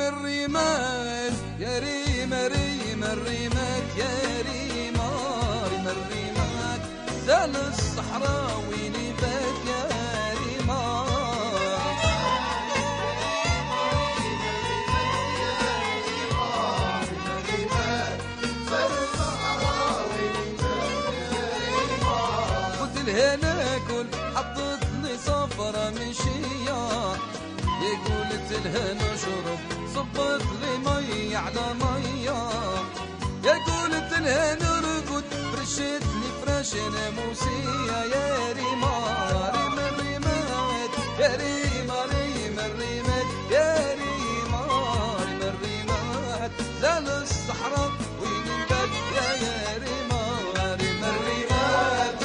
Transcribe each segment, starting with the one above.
الريمات يا ريمة ريمة الريمات يا ريمة ريمة الريمات زال الصحراء وين بات يا ريمة قلت لها ناكل حطتني صفرة مشية قلت لها نشرب صبت لي مي على مية يا قلت لها نرقد فرشت لي فراش ناموسية يا ريما ريما الريمات يا ريما ريما الريمات يا ريما ريما الريمات زال الصحراء وين نبات يا ريما ريما الريمات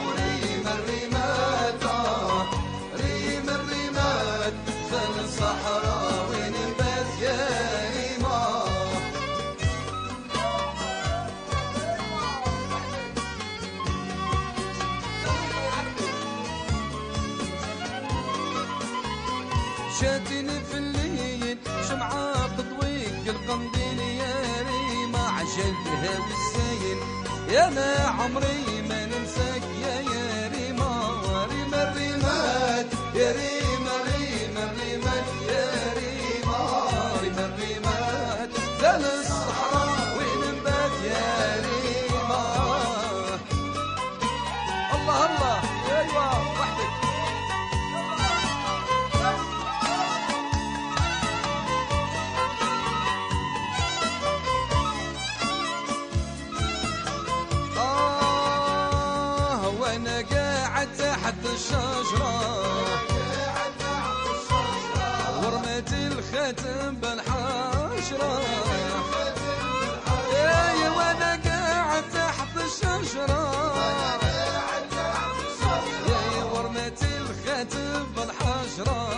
وريما الريمات ريما الريمات زال الصحراء وين نبات يا ريما شاتني في الليل شمعة تضويق القنديل يا ريما عجلها والسايل يا ما عمري ما ننساك يا ريما ريما الريمات يا ريما ريما الريمات يا ريما ريما الريمات زال الصحراء وين نبات يا ريما الله الله ايوه وحدك وانا قاعد تحت الشجرة ورميت الختم بالحشرة يا وانا قاعد تحت الشجرة يا ورميت الختم بالحشرة